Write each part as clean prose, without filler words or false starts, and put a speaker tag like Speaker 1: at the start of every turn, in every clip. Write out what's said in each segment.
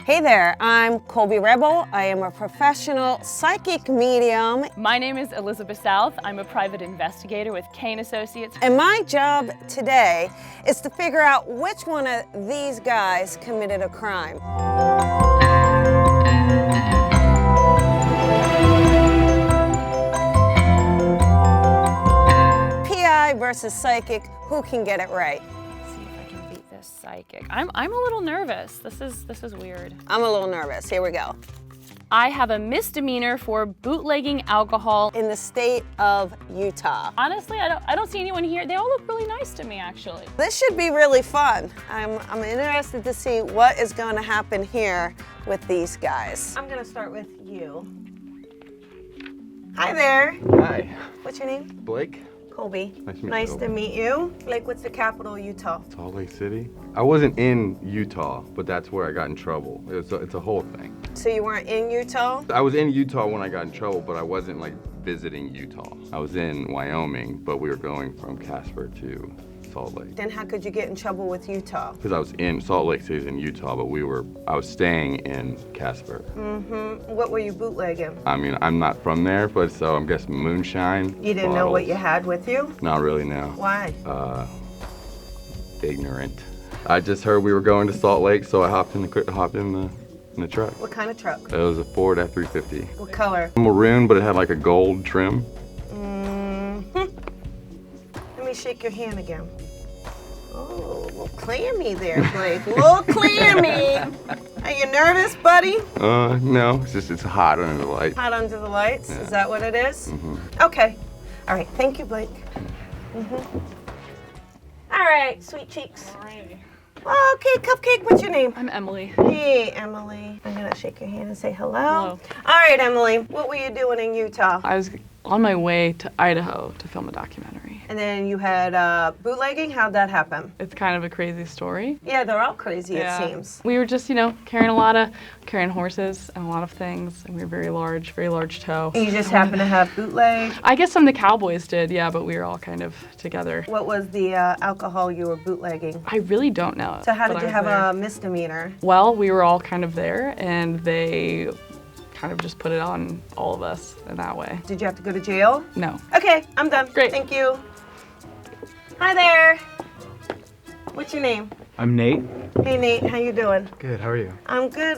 Speaker 1: Hey there, I'm Colby Rebel. I am a professional psychic medium.
Speaker 2: My name is Elizabeth South. I'm a private investigator with Kane Associates.
Speaker 1: And my job today is to figure out which one of these guys committed a crime. PI versus psychic, who can get it right?
Speaker 2: Psychic. I'm a little nervous. This is weird.
Speaker 1: I'm a little nervous. Here we go.
Speaker 2: I have a misdemeanor for bootlegging alcohol
Speaker 1: in the state of Utah.
Speaker 2: Honestly, I don't see anyone here. They all look really nice to me, actually.
Speaker 1: This should be really fun. I'm interested to see what is going to happen here with these guys. I'm going to start with you. Hi there.
Speaker 3: Hi.
Speaker 1: What's your name?
Speaker 3: Blake.
Speaker 1: Colby.
Speaker 3: Nice
Speaker 1: to meet you. Blake, what's the capital of Utah?
Speaker 3: Salt Lake City. I wasn't in Utah, but that's where I got in trouble. It's a whole thing.
Speaker 1: So you weren't in Utah?
Speaker 3: I was in Utah when I got in trouble, but I wasn't like visiting Utah. I was in Wyoming, but we were going from Casper to Salt Lake.
Speaker 1: Then how could you get in trouble with Utah?
Speaker 3: Because I was in Salt Lake City in Utah, but I was staying in Casper.
Speaker 1: What were you bootlegging?
Speaker 3: I mean, I'm not from there, but so I'm guessing moonshine.
Speaker 1: You didn't know what you had with you?
Speaker 3: Not really, no.
Speaker 1: Why?
Speaker 3: Ignorant. I just heard we were going to Salt Lake, so I hopped in the truck.
Speaker 1: What kind of truck?
Speaker 3: It was a Ford F-350.
Speaker 1: What color?
Speaker 3: Maroon, but it had like a gold trim.
Speaker 1: Let me shake your hand again. Oh, a little clammy there, Blake. A little clammy. Are you nervous, buddy?
Speaker 3: No. It's hot under the light.
Speaker 1: Hot under the lights?
Speaker 3: Yeah.
Speaker 1: Is that what it is?
Speaker 3: Mm-hmm.
Speaker 1: Okay. All right. Thank you, Blake. All right, sweet cheeks.
Speaker 2: Alrighty.
Speaker 1: Okay, Cupcake, what's your name?
Speaker 2: I'm Emily.
Speaker 1: Hey, Emily. I'm going to shake your hand and say hello.
Speaker 2: Hello.
Speaker 1: All right, Emily. What were you doing in Utah?
Speaker 4: I was on my way to Idaho to film a documentary.
Speaker 1: And then you had bootlegging. How'd that happen?
Speaker 4: It's kind of a crazy story.
Speaker 1: Yeah, they're all crazy,
Speaker 4: Yeah.
Speaker 1: it seems.
Speaker 4: We were just, carrying horses and a lot of things, and we were very large tow.
Speaker 1: And you just happened to have bootleg?
Speaker 4: I guess some of the cowboys did, yeah, but we were all kind of together.
Speaker 1: What was the alcohol you were bootlegging?
Speaker 4: I really don't know.
Speaker 1: So how
Speaker 4: but
Speaker 1: did you
Speaker 4: I was
Speaker 1: have
Speaker 4: there.
Speaker 1: a misdemeanor?
Speaker 4: Well, we were all kind of there, and they kind of just put it on all of us in that way.
Speaker 1: Did you have to go to jail?
Speaker 4: No.
Speaker 1: Okay, I'm done.
Speaker 4: Great.
Speaker 1: Thank you. Hi there. What's your name?
Speaker 5: I'm Nate.
Speaker 1: Hey, Nate. How you doing?
Speaker 5: Good, how are you?
Speaker 1: I'm good.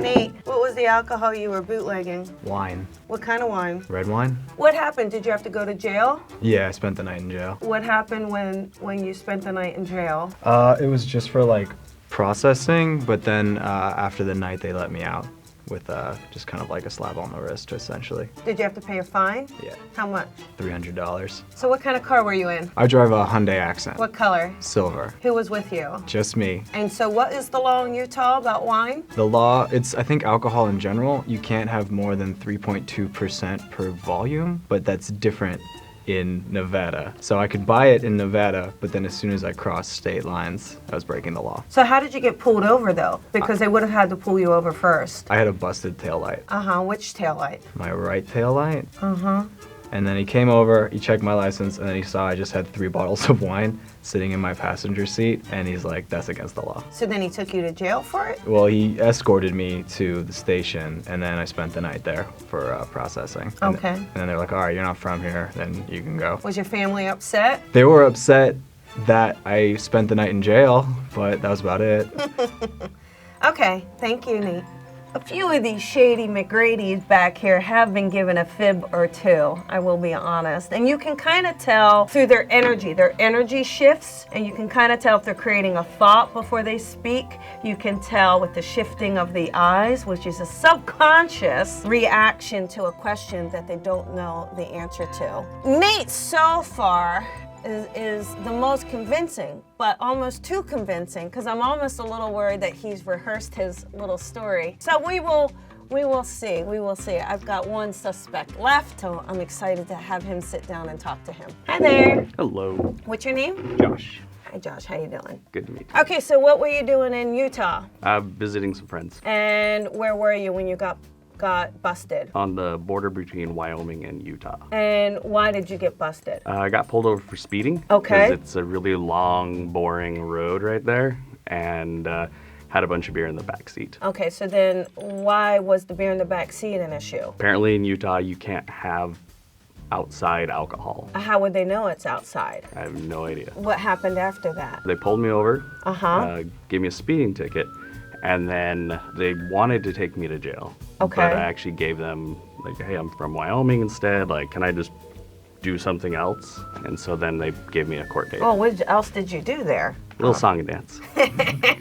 Speaker 1: Nate, what was the alcohol you were bootlegging?
Speaker 5: Wine.
Speaker 1: What kind of wine?
Speaker 5: Red wine?
Speaker 1: What happened? Did you have to go to jail?
Speaker 5: Yeah, I spent the night in jail.
Speaker 1: What happened when you spent the night in jail?
Speaker 5: It was just for like processing, but then after the night they let me out with just kind of like a slap on the wrist, essentially.
Speaker 1: Did you have to pay a fine?
Speaker 5: Yeah.
Speaker 1: How much?
Speaker 5: $300.
Speaker 1: So what kind of car were you in?
Speaker 5: I drive a Hyundai Accent.
Speaker 1: What color?
Speaker 5: Silver.
Speaker 1: Who was with you?
Speaker 5: Just me.
Speaker 1: And so what is the law in Utah about wine?
Speaker 5: The law, I think alcohol in general, you can't have more than 3.2% per volume, but that's different in Nevada. So I could buy it in Nevada, but then as soon as I crossed state lines, I was breaking the law.
Speaker 1: So how did you get pulled over though? Because they would have had to pull you over first.
Speaker 5: I had a busted taillight.
Speaker 1: Which taillight?
Speaker 5: My right taillight. And then he came over, he checked my license, and then he saw I just had 3 bottles of wine sitting in my passenger seat, and he's like, that's against the law.
Speaker 1: So then he took you to jail for it?
Speaker 5: Well, he escorted me to the station, and then I spent the night there for processing.
Speaker 1: Okay.
Speaker 5: And then they're like, all right, you're not from here, then you can go.
Speaker 1: Was your family upset?
Speaker 5: They were upset that I spent the night in jail, but that was about it.
Speaker 1: Okay, thank you, Nate. A few of these shady McGrady's back here have been given a fib or two, I will be honest. And you can kind of tell through their energy shifts, and you can kind of tell if they're creating a thought before they speak. You can tell with the shifting of the eyes, which is a subconscious reaction to a question that they don't know the answer to. Nate, so far, is the most convincing, but almost too convincing, because I'm almost a little worried that he's rehearsed his little story. So we will see. I've got one suspect left, so I'm excited to have him sit down and talk to him. Hi there.
Speaker 6: Hello.
Speaker 1: What's your name?
Speaker 6: Josh.
Speaker 1: Hi Josh, how you doing?
Speaker 6: Good to meet you.
Speaker 1: Okay, so what were you doing in Utah?
Speaker 6: Visiting some friends
Speaker 1: And where were you when you got busted?
Speaker 6: on the border between Wyoming and Utah.
Speaker 1: And why did you get busted?
Speaker 6: I got pulled over for speeding.
Speaker 1: Okay.
Speaker 6: Because it's a really long, boring road right there. And Had a bunch of beer in the back seat.
Speaker 1: Okay, so then why was the beer in the back seat an issue?
Speaker 6: Apparently in Utah, you can't have outside alcohol.
Speaker 1: How would they know it's outside?
Speaker 6: I have no idea.
Speaker 1: What happened after that?
Speaker 6: They pulled me over,
Speaker 1: Uh-huh.
Speaker 6: gave me a speeding ticket, and then they wanted to take me to jail.
Speaker 1: Okay.
Speaker 6: But I actually gave them, like, hey, I'm from Wyoming instead. Like, can I just do something else? And so then they gave me a court date.
Speaker 1: Oh, what else did you do there?
Speaker 6: Little song and dance.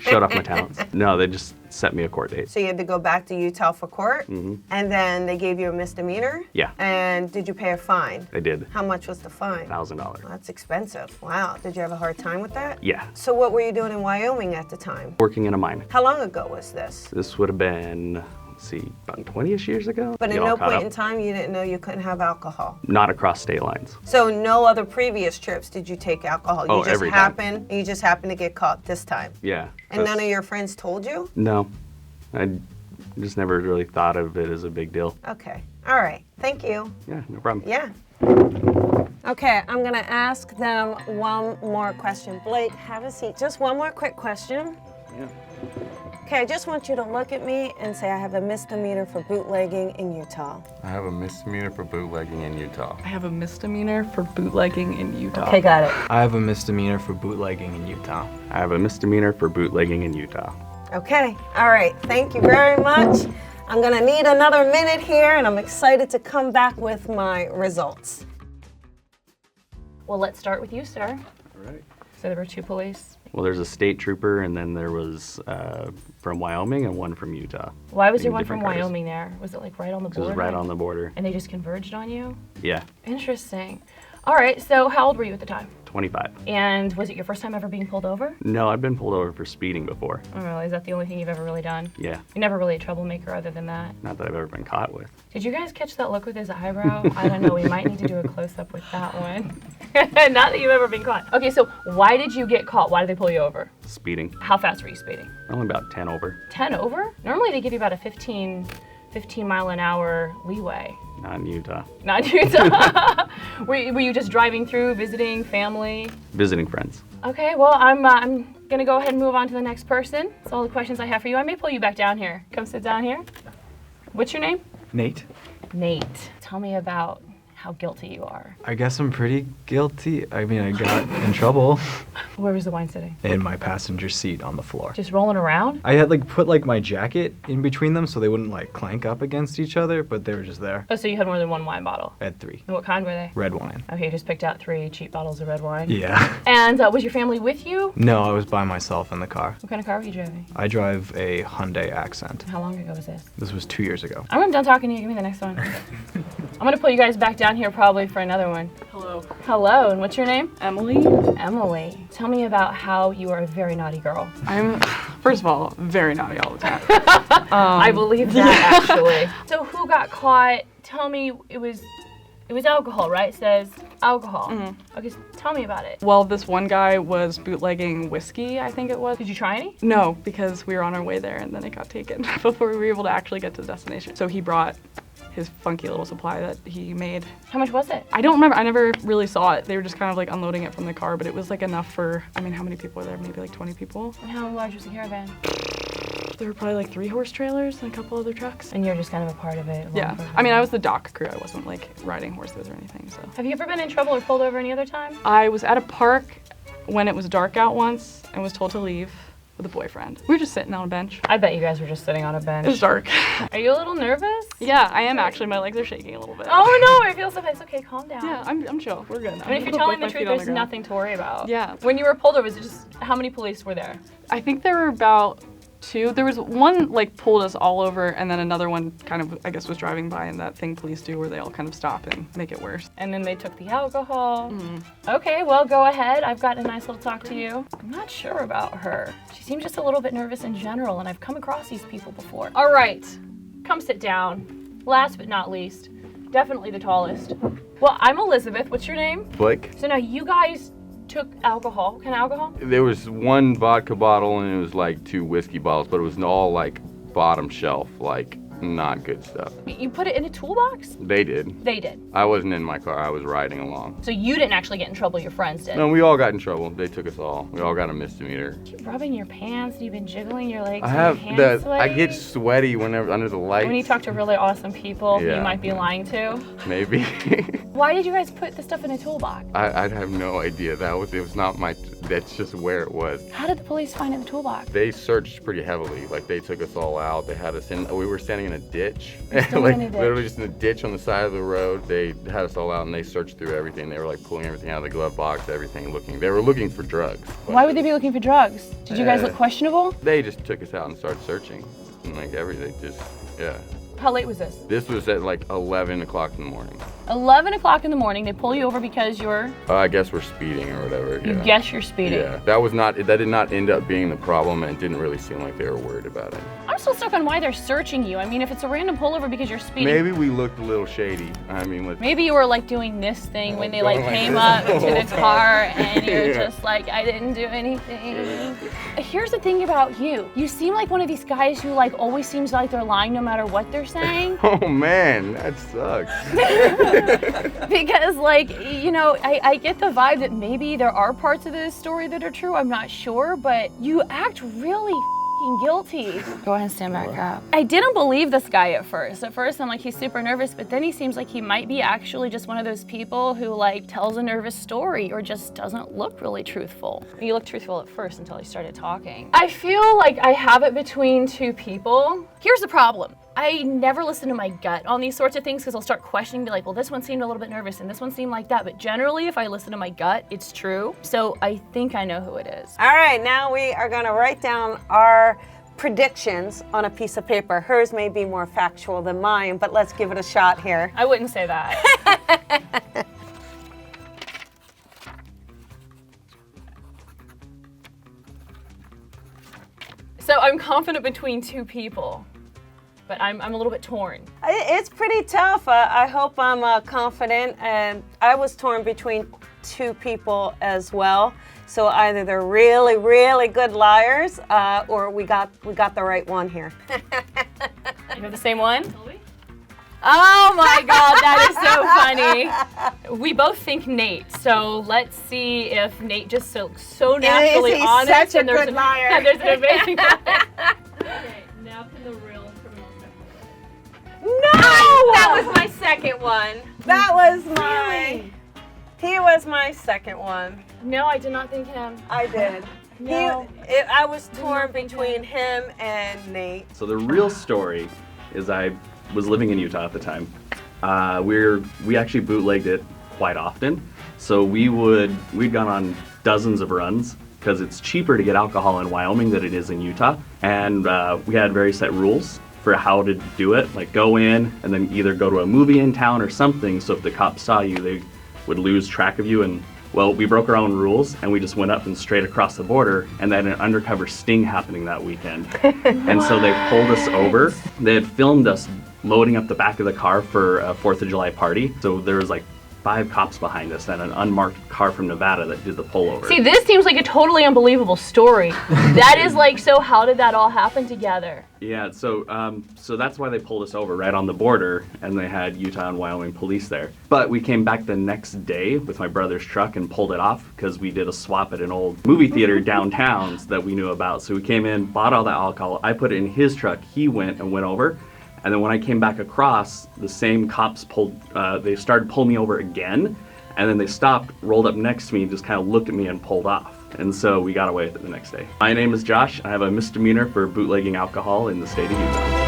Speaker 6: Showed off my talents. No, they just set me a court date.
Speaker 1: So you had to go back to Utah for court,
Speaker 6: Mm-hmm.
Speaker 1: and then they gave you a misdemeanor?
Speaker 6: Yeah.
Speaker 1: And did you pay a fine?
Speaker 6: They did.
Speaker 1: How much was the fine?
Speaker 6: $1,000.
Speaker 1: That's expensive. Wow. Did you have a hard time with that?
Speaker 6: Yeah.
Speaker 1: So what were you doing in Wyoming at the time?
Speaker 6: Working in a mine.
Speaker 1: How long ago was this?
Speaker 6: This would have been, let's see, about 20-ish years ago.
Speaker 1: But at
Speaker 6: Get all
Speaker 1: no
Speaker 6: caught
Speaker 1: point
Speaker 6: up.
Speaker 1: in time you didn't know you couldn't have alcohol.
Speaker 6: Not across state lines.
Speaker 1: So no other previous trips did you take alcohol?
Speaker 6: Oh,
Speaker 1: you just
Speaker 6: every time.
Speaker 1: you just happened to get caught this time.
Speaker 6: Yeah.
Speaker 1: And none of your friends told you?
Speaker 6: No. I just never really thought of it as a big deal.
Speaker 1: Okay. All right. Thank you.
Speaker 6: Yeah, no problem.
Speaker 1: Yeah. Okay, I'm going to ask them one more question. Blake, have a seat. Just one more quick question.
Speaker 6: Yeah.
Speaker 1: Okay, I just want you to look at me and say I have a misdemeanor for bootlegging in Utah.
Speaker 3: I have a misdemeanor for bootlegging in Utah.
Speaker 4: I have a misdemeanor for bootlegging in Utah.
Speaker 1: Okay, got it.
Speaker 5: I have a misdemeanor for bootlegging in Utah.
Speaker 6: I have a misdemeanor for bootlegging in Utah.
Speaker 1: Okay, all right. Thank you very much. I'm going to need another minute here, and I'm excited to come back with my results.
Speaker 2: Well, let's start with you, sir.
Speaker 6: All right.
Speaker 2: So there were 2 police.
Speaker 6: Well, there's a state trooper, and then there was from Wyoming and one from Utah.
Speaker 2: Why was there
Speaker 6: In
Speaker 2: one from
Speaker 6: different cars.
Speaker 2: Wyoming there? Was it like right on the
Speaker 6: It
Speaker 2: border?
Speaker 6: was right on the border.
Speaker 2: And they just converged on you?
Speaker 6: Yeah,
Speaker 2: Interesting. All right, so how old were you at the time?
Speaker 6: 25.
Speaker 2: And was it your first time ever being pulled over?
Speaker 6: No, I've been pulled over for speeding before.
Speaker 2: Oh, really? Is that the only thing you've ever really done?
Speaker 6: Yeah,
Speaker 2: You're never really a troublemaker other than that.
Speaker 6: not that I've ever been caught with.
Speaker 2: Did you guys catch that look with his eyebrow? I don't know. We might need to do a close-up with that one. Not that you've ever been caught. Okay, so why did you get caught? Why did they pull you over?
Speaker 6: Speeding.
Speaker 2: How fast were you speeding?
Speaker 6: Only about 10 over.
Speaker 2: 10 over? Normally they give you about a 15 mile an hour leeway.
Speaker 6: Not in Utah.
Speaker 2: Not in Utah. were you just driving through, visiting family?
Speaker 6: Visiting friends.
Speaker 2: Okay, well, I'm gonna go ahead and move on to the next person. That's all the questions I have for you. I may pull you back down here. Come sit down here. What's your name?
Speaker 5: Nate?
Speaker 2: Nate. Tell me about how guilty you are.
Speaker 5: I guess I'm pretty guilty. I mean, I got in trouble
Speaker 2: Where was the wine sitting?
Speaker 5: in my passenger seat on the floor.
Speaker 2: Just rolling around?
Speaker 5: I had put my jacket in between them so they wouldn't clank up against each other, but they were just there.
Speaker 2: Oh, so you had more than one wine bottle.
Speaker 5: I had 3.
Speaker 2: And what kind were they?
Speaker 5: Red wine.
Speaker 2: Okay, you just picked out 3 cheap bottles of red wine.
Speaker 5: Yeah.
Speaker 2: And was your family with you?
Speaker 5: No, I was by myself in the car.
Speaker 2: What kind of car were you driving?
Speaker 5: I drive a Hyundai Accent.
Speaker 2: How long ago was this?
Speaker 5: This was 2 years ago.
Speaker 2: I'm done talking to you. Give me the next one. I'm gonna pull you guys back down here probably for another one.
Speaker 4: Hello.
Speaker 2: Hello, and what's your name?
Speaker 4: Emily.
Speaker 2: Emily. Tell me about how you are a very naughty girl.
Speaker 4: I'm, first of all, very naughty all the time.
Speaker 2: I believe that actually. So who got caught? Tell me, it was alcohol, right? It says alcohol.
Speaker 4: Mm-hmm.
Speaker 2: Okay, so tell me about it.
Speaker 4: Well, this one guy was bootlegging whiskey, I think it was.
Speaker 2: Did you try any?
Speaker 4: No, because we were on our way there and then it got taken before we were able to actually get to the destination. So he brought his funky little supply that he made.
Speaker 2: How much was it?
Speaker 4: I don't remember, I never really saw it. They were just kind of unloading it from the car, but it was enough for, I mean, how many people were there? Maybe 20 people?
Speaker 2: And how large was the caravan?
Speaker 4: There were probably 3 horse trailers and a couple other trucks.
Speaker 2: And you're just kind of a part of it.
Speaker 4: Yeah, I mean, I was the dock crew. I wasn't riding horses or anything, so.
Speaker 2: Have you ever been in trouble or pulled over any other time?
Speaker 4: I was at a park when it was dark out once and was told to leave with a boyfriend. We were just sitting on a bench.
Speaker 2: I bet you guys were just sitting on a bench.
Speaker 4: It was dark.
Speaker 2: Are you a little nervous?
Speaker 4: Yeah, I am actually. My legs are shaking a little bit.
Speaker 2: Oh no, I feel so bad. It's okay, calm down.
Speaker 4: Yeah, I'm chill. We're good.
Speaker 2: I mean, if you're telling the truth, there's nothing to worry about.
Speaker 4: Yeah.
Speaker 2: When you were pulled over, was it just, how many police were there?
Speaker 4: I think there were about 2. There was one pulled us all over, and then another one kind of, I guess, was driving by, and that thing police do where they all kind of stop and make it worse.
Speaker 2: And then they took the alcohol. Okay, well, go ahead. I've got a nice little talk to you. I'm not sure about her. She seems just a little bit nervous in general, and I've come across these people before. All right, come sit down. Last but not least, definitely the tallest. Well, I'm Elizabeth. What's your name?
Speaker 3: Blake?
Speaker 2: So now you guys took alcohol. What kind of alcohol?
Speaker 3: There was 1 vodka bottle and it was 2 whiskey bottles, but it was all bottom shelf, not good stuff.
Speaker 2: You put it in a toolbox?
Speaker 3: They did.
Speaker 2: They did.
Speaker 3: I wasn't in my car, I was riding along.
Speaker 2: So you didn't actually get in trouble, your friends did?
Speaker 3: No, we all got in trouble. They took us all. We all got a misdemeanor.
Speaker 2: Keep rubbing your pants, you've been jiggling your legs.
Speaker 3: I have
Speaker 2: your hands
Speaker 3: I
Speaker 2: sweaty.
Speaker 3: get sweaty whenever under the lights.
Speaker 2: When you talk to really awesome people who
Speaker 3: Yeah.
Speaker 2: you might be lying to.
Speaker 3: Maybe.
Speaker 2: Why did you guys put the stuff in a toolbox?
Speaker 3: I'd have no idea. It was not my, that's just where it was.
Speaker 2: How did the police find it in the toolbox?
Speaker 3: They searched pretty heavily. Like, they took us all out. They had us in, we were standing in a ditch.
Speaker 2: Still
Speaker 3: Like,
Speaker 2: in a ditch.
Speaker 3: literally just in a ditch on the side of the road. They had us all out and they searched through everything. They were like pulling everything out of the glove box, everything, looking. They were looking for drugs.
Speaker 2: Why would they be looking for drugs? Did you guys look
Speaker 3: Uh,
Speaker 2: questionable?
Speaker 3: They just took us out and started searching. And like everything, just, yeah.
Speaker 2: How late was this?
Speaker 3: This was at like 11 o'clock in the morning.
Speaker 2: 11 o'clock in the morning, they pull you over because you're,
Speaker 3: I guess we're speeding or whatever.
Speaker 2: you
Speaker 3: Yeah.
Speaker 2: guess you're speeding.
Speaker 3: Yeah, that did not end up being the problem, and it didn't really seem like they were worried about it.
Speaker 2: I'm still stuck on why they're searching you. I mean, if it's a random pullover because you're speeding.
Speaker 3: Maybe we looked a little shady. I mean, with
Speaker 2: Maybe you were like doing this thing when they like
Speaker 3: Going like
Speaker 2: came
Speaker 3: this
Speaker 2: up
Speaker 3: the
Speaker 2: to the
Speaker 3: whole
Speaker 2: car
Speaker 3: time.
Speaker 2: and you're
Speaker 3: Yeah.
Speaker 2: just like, I didn't do anything. Here's the thing about you. You seem like one of these guys who like always seems like they're lying no matter what they're saying.
Speaker 3: Oh man, that sucks.
Speaker 2: Because like, you know, I get the vibe that maybe there are parts of this story that are true. I'm not sure, but you act really f***ing guilty. Go ahead and stand back up. I didn't believe this guy at first. At first I'm like, he's super nervous, but then he seems like he might be actually just one of those people who like tells a nervous story or just doesn't look really truthful. You looked truthful at first until he started talking. I feel like I have it between two people. Here's the problem. I never listen to my gut on these sorts of things because I'll start questioning, be like, well, this one seemed a little bit nervous and this one seemed like that. But generally, if I listen to my gut, it's true. So I think I know who it is.
Speaker 1: All right, now we are going to write down our predictions on a piece of paper. Hers may be more factual than mine, but let's give it a shot here.
Speaker 2: I wouldn't say that. So I'm confident between two people, but I'm a little bit torn.
Speaker 1: It's pretty tough. I hope I'm confident. And I was torn between two people as well. So either they're really, really good liars, or we got the right one here.
Speaker 2: You have the same one? Oh my God, that is so funny. We both think Nate, so let's see if Nate just so naturally
Speaker 1: Is he
Speaker 2: honest
Speaker 1: such a
Speaker 2: and there's
Speaker 1: good liar?
Speaker 2: and there's an amazing liar. Okay, now can the real criminal step
Speaker 1: No! That was my second one. That was my. He was my second one.
Speaker 2: No, I did not think him.
Speaker 1: I did.
Speaker 2: No.
Speaker 1: I was torn between him and Nate.
Speaker 6: So the real story is I was living in Utah at the time. We actually bootlegged it quite often. So we'd gone on dozens of runs because it's cheaper to get alcohol in Wyoming than it is in Utah. And we had very set rules for how to do it, like go in and then either go to a movie in town or something. So if the cops saw you, they would lose track of you. And well, we broke our own rules and we just went up and straight across the border, and they had an undercover sting happening that weekend. And so they pulled us over. They had filmed us loading up the back of the car for a 4th of July party. So there was like 5 cops behind us and an unmarked car from Nevada that did the pullover.
Speaker 2: See, this seems like a totally unbelievable story. That is like, so how did that all happen together?
Speaker 6: Yeah, so that's why they pulled us over right on the border, and they had Utah and Wyoming police there. But we came back the next day with my brother's truck and pulled it off because we did a swap at an old movie theater downtown that we knew about. So we came in, bought all that alcohol, I put it in his truck, he went over. And then when I came back across, the same cops they started pulling me over again, and then they stopped, rolled up next to me, just kind of looked at me and pulled off. And so we got away with it the next day. My name is Josh. I have a misdemeanor for bootlegging alcohol in the state of Utah.